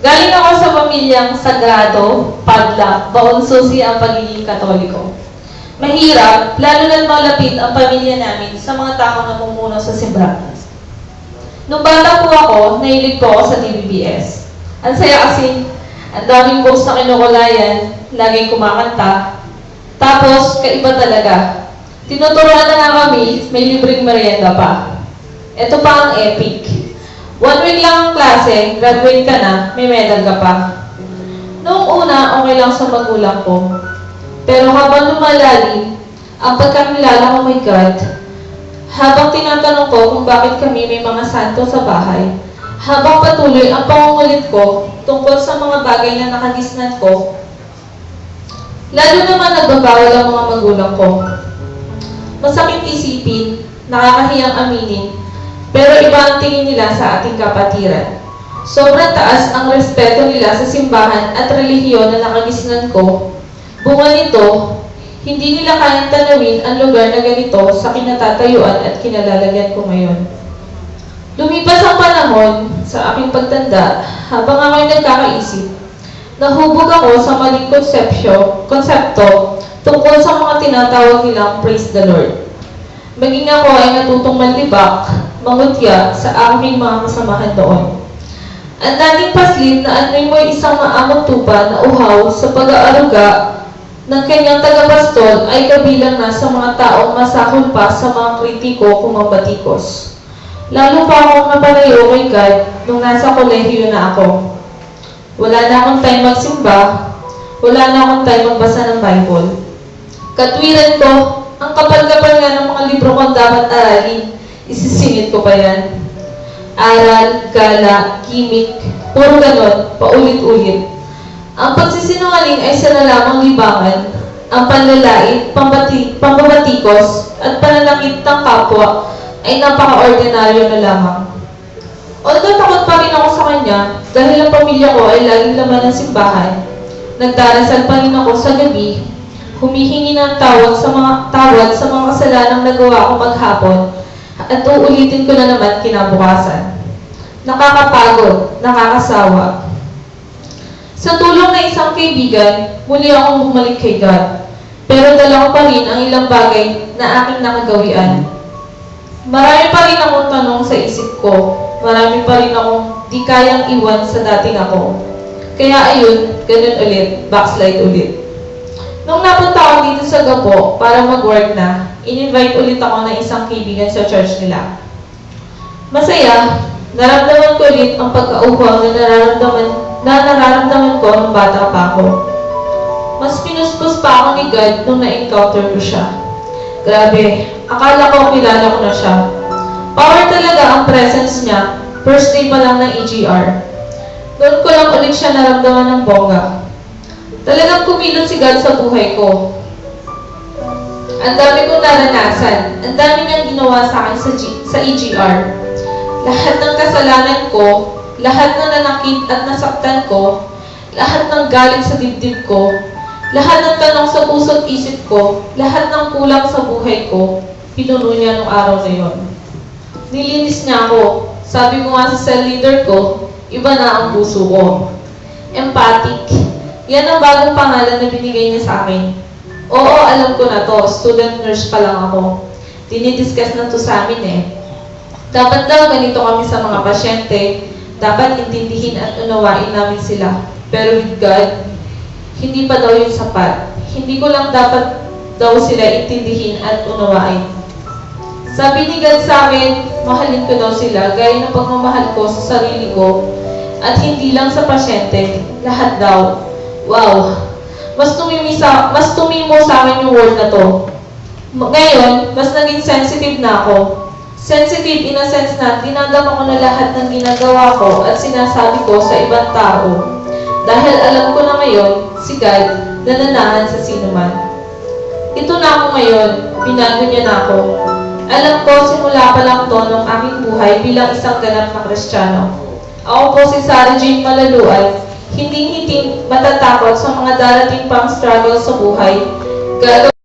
Galing ako sa pamilyang sagrado, padla, baon susi ang pagiging Katoliko. Mahirap, lalo na malapit ang pamilya namin sa mga taong namumuno sa simbahan. Nung bata po ako, nahilig po ako sa TVBS. Ang saya kasi, ang daming books na kinukulayan, laging kumakanta. Tapos, kaiba talaga. Tinuturuan na nga kami, may libreng merienda pa. Ito pa ang epic. 1 week lang ang klase, graduate ka na, may medal ka pa. Noong una, okay lang sa magulang ko. Pero habang lumalalim, ang pagkakilala ko, my God, habang tinatanong ko kung bakit kami may mga santo sa bahay, habang patuloy ang pangungulit ko tungkol sa mga bagay na nakagisnan ko, lalo naman nagbabawal ang mga magulang ko. Masakit isipin, nakakahiyang aminin, pero iba ang tingin nila sa ating kapatiran. Sobrang taas ang respeto nila sa simbahan at relihiyon na nakagisnan ko. Bunga nito, hindi nila kayang tanawin ang lugar na ganito sa kinatatayuan at kinalalagyan ko ngayon. Lumipas ang panahon sa aking pagtanda habang ako'y nagkakaisip. Nahubog ako sa maling konsepto tungkol sa mga tinatawag nilang praise the Lord. Maging ako ay natutong manlibak, mangutya sa aking mga kasamahan doon. Ang dating paslit na ano'y mo'y isang maamong tupa na uhaw sa pag-aaruga ng kanyang tagapastol ay kabilang na sa mga taong masakol pa sa mga kritiko kumabatikos. Lalo pa akong napalayo kay God nung nasa kolehiyo na ako. Wala na akong time magsimba, wala na akong time magbasa ng Bible. Katwiran ko, ang kapal-kapal nga ng mga libro kong dapat aralin, isisingit ko pa yan. Aral, gala, gimmick, puro ganon, paulit-ulit. Ang pagsisinungaling ay sa lamang libangan, ang panlalait, pambabatikos, at pananakit ng kapwa ay napaka-ordinaryo na lamang. Although takot pa rin ako sa kanya dahil ang pamilya ko ay laging laman ng simbahan, nagdarasal pa rin ako sa gabi, humihingi ng tawad sa mga kasalanang nagawa ko maghapon, at uulitin ko na naman kinabukasan. Nakakapagod, nakakasawa. Sa tulong ng isang kaibigan, muli akong bumalik kay God. Pero dala ko pa rin ang ilang bagay na aking nakagawian. Marami pa rin akong tanong sa isip ko. Marami pa rin akong di kayang iwan sa dating ako. Kaya ayun, ganun ulit, backslide ulit. Nung napunta ako dito sa Gapo para mag-work na, in-invite ulit ako ng isang kaibigan sa church nila. Masaya, naramdaman ko ulit ang pagkauhaw na nararamdaman ko nung bata pa ako. Mas pinuspos pa ako ni God nung na-encounter ko siya. Grabe, akala ko kilala ko na siya. Power talaga ang presence niya, first day pa lang ng EGR. Doon ko lang ulit siya naramdaman ng bongga. Talagang kumilos si God sa buhay ko. Ang dami kong naranasan, ang dami niyang ginawa sa akin sa EGR. Lahat ng kasalanan ko, lahat ng nanakit at nasaktan ko, lahat ng galit sa dibdib ko, lahat ng tanong sa puso't isip ko, lahat ng kulang sa buhay ko, pinuno niya nung araw na yon. Nilinis niya ako. Sabi ko nga sa cell leader ko, iba na ang puso ko. Empathic. Yan ang bagong pangalan na binigay niya sa akin. Oo, alam ko na to. Student nurse pa lang ako. Dinidiscuss na to sa amin eh. Dapat daw ganito kami sa mga pasyente. Dapat intindihin at unawain namin sila. Pero with God, hindi pa daw yung sapat. Hindi ko lang dapat daw sila intindihin at unawain. Sabi ni God sa akin, mahalin ko daw sila gaya ng pagmamahal ko sa sarili ko at hindi lang sa pasyente, lahat daw. Wow! Mas tumimo sa akin yung word na to. Ngayon, mas naging sensitive na ako. Sensitive in a sense na dinadama ko na lahat ng ginagawa ko at sinasabi ko sa ibang tao. Dahil alam ko na ngayon, si God, nananahan sa sinuman. Ito na ako ngayon, binago niya na ako. Alam ko, simula pa lang to ng aking buhay bilang isang ganap na Kristiyano. Ako po si Sarah Jane Malaluan, hindi matatakot sa mga darating pang struggle sa buhay.